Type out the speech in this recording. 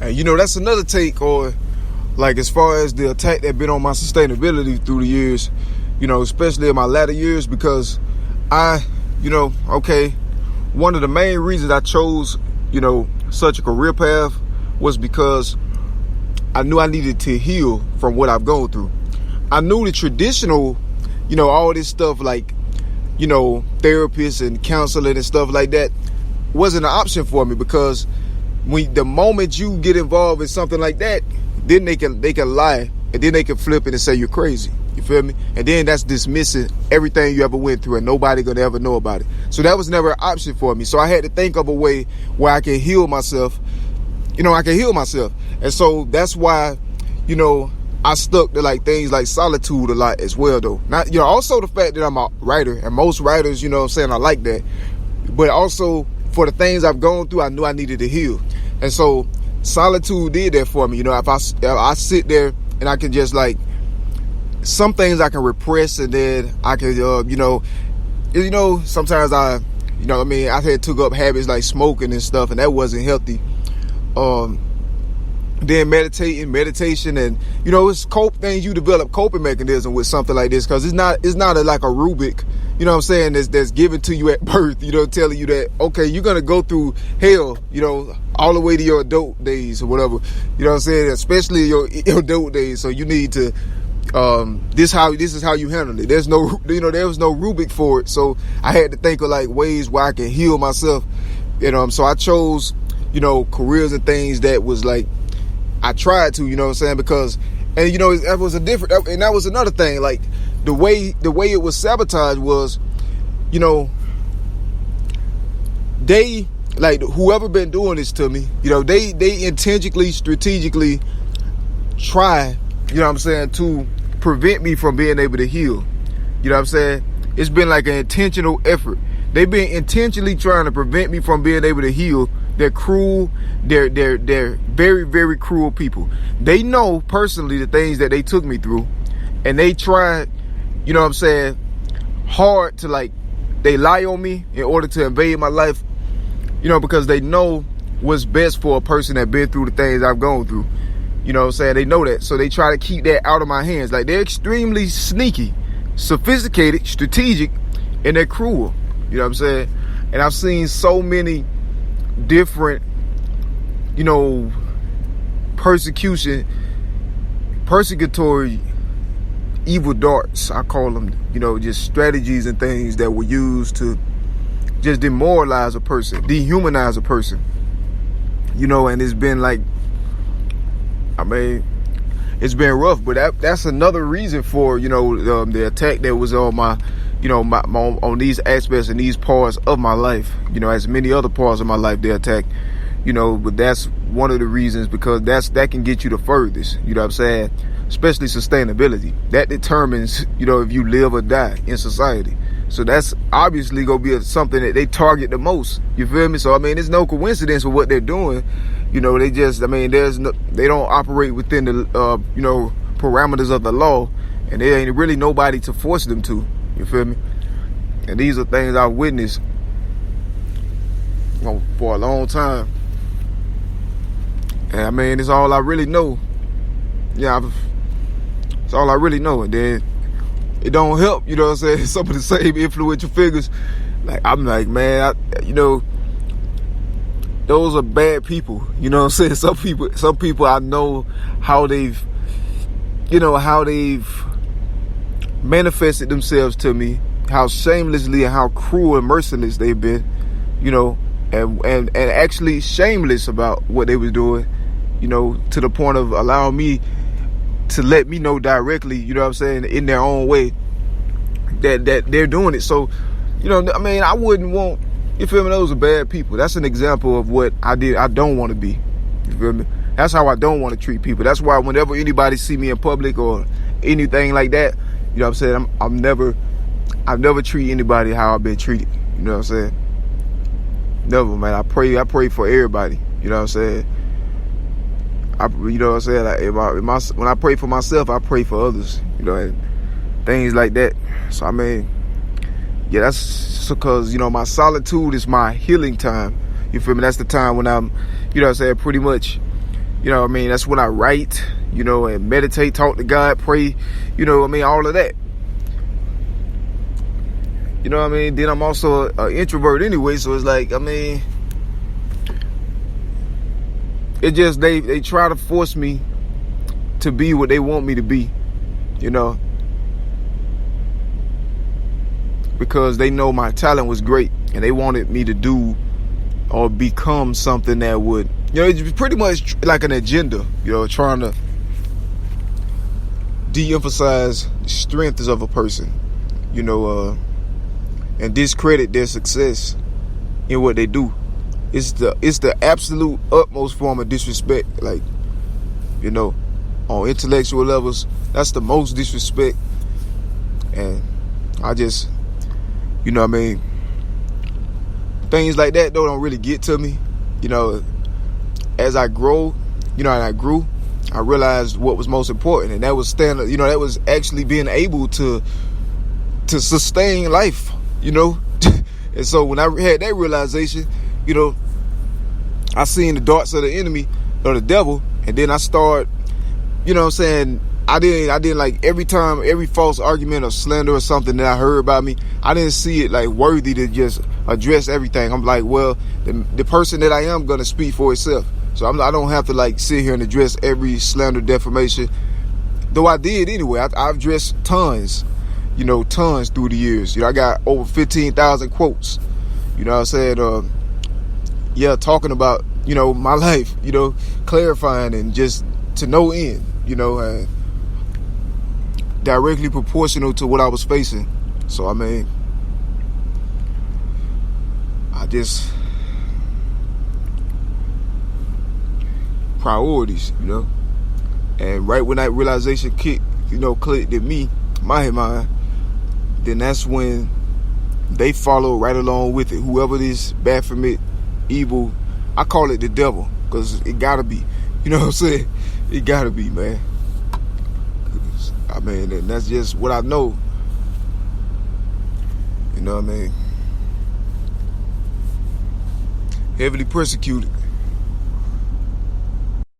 And that's another take, or like as far as the attack that been on my sustainability through the years, especially in my latter years, because one of the main reasons I chose, such a career path was because I knew I needed to heal from what I've gone through. I knew the traditional, all this stuff like, therapists and counseling and stuff like that wasn't an option for me, because the moment you get involved in something like that, then they can lie, and then they can flip it and say you're crazy. You feel me? And then that's dismissing everything you ever went through, and nobody gonna ever know about it. So that was never an option for me. So I had to think of a way where I can heal myself. And so that's why, I stuck to like things like solitude a lot as well, though. Not, also the fact that I'm a writer, and most writers, I like that. But also for the things I've gone through, I knew I needed to heal. And so solitude did that for me. If I sit there and I can just like, some things I can repress, and then I can, sometimes I had took up habits like smoking and stuff, and that wasn't healthy. Then meditation, and it's things you develop coping mechanism with something like this, because it's not like a Rubik, that's given to you at birth, telling you that, okay, you're gonna go through hell, all the way to your adult days or whatever, especially your adult days. So you need to this is how you handle it. There's no there was no Rubik for it. So I had to think of like ways where I can heal myself. So I chose careers and things that was like, I tried to, because, and that was that was another thing, like the way it was sabotaged was, they, like, whoever been doing this to me, they intentionally, strategically try, to prevent me from being able to heal. It's been like an intentional effort. They've been intentionally trying to prevent me from being able to heal. They're cruel. They're very, very cruel people. They know personally the things that they took me through, and they try, hard to, like, they lie on me in order to invade my life, because they know what's best for a person that been through the things I've gone through. They know that. So they try to keep that out of my hands. Like, they're extremely sneaky, sophisticated, strategic, and they're cruel. And I've seen so many different, persecutory evil darts, I call them, just strategies and things that were used to just demoralize a person, dehumanize a person, and it's been like, it's been rough. But that's another reason for, the attack that was on my, on these aspects and these parts of my life, as many other parts of my life, they attack, but that's one of the reasons, because that can get you the furthest, especially sustainability. That determines, if you live or die in society. So that's obviously going to be something that they target the most. You feel me? So, there's no coincidence with what they're doing. They just, they don't operate within the, parameters of the law, and there ain't really nobody to force them to. You feel me? And these are things I've witnessed for a long time. And it's all I really know. It's all I really know. And then it don't help, some of the same influential figures. Like, I'm like, man, those are bad people. Some people I know how they've manifested themselves to me, how shamelessly and how cruel and merciless they've been, and actually shameless about what they was doing, to the point of allowing me to let me know directly, in their own way that they're doing it. So, I wouldn't want, you feel me, those are bad people. That's an example of what I don't want to be. You feel me? That's how I don't want to treat people. That's why whenever anybody see me in public or anything like that, I've never treat anybody how I've been treated. Never, man. I pray for everybody. Like, when I pray for myself, I pray for others. And things like that. So that's because my solitude is my healing time. You feel me? That's the time when I'm, pretty much You know what I mean? That's when I write, you know, and meditate, talk to God, pray, you know what I mean? All of that. You know what I mean? Then I'm also an introvert anyway, so it's like, I mean, it just, they try to force me to be what they want me to be, you know, because they know my talent was great and they wanted me to do or become something that would, you know, it's pretty much like an agenda, you know, trying to de-emphasize the strengths of a person, you know, and discredit their success in what they do. It's the absolute utmost form of disrespect. Like, you know, on intellectual levels, that's the most disrespect. And I just, you know what I mean, things like that though don't really get to me. You know, as I grow, you know, and I grew, I realized what was most important, and that was you know, that was actually being able to sustain life, you know. And so when I had that realization, you know, I seen the darts of the enemy or the devil, and then I start, you know what I'm saying, I didn't like every time, every false argument or slander or something that I heard about me, I didn't see it like worthy to just address everything. I'm like, well, the person that I am gonna speak for itself. So I don't have to like sit here and address every slander, defamation. Though I did anyway. I've addressed tons, you know, tons through the years. You know, I got over 15,000 quotes. You know what I'm saying? Yeah, talking about, you know, my life, you know, clarifying and just to no end, you know, directly proportional to what I was facing. So, I mean, I just, priorities, you know. And right when that realization clicked in me, my mind, then that's when they follow right along with it. Whoever this Baphomet, evil, I call it the devil, because it gotta be. You know what I'm saying? It gotta be, man. I mean, and that's just what I know. You know what I mean? Heavily persecuted.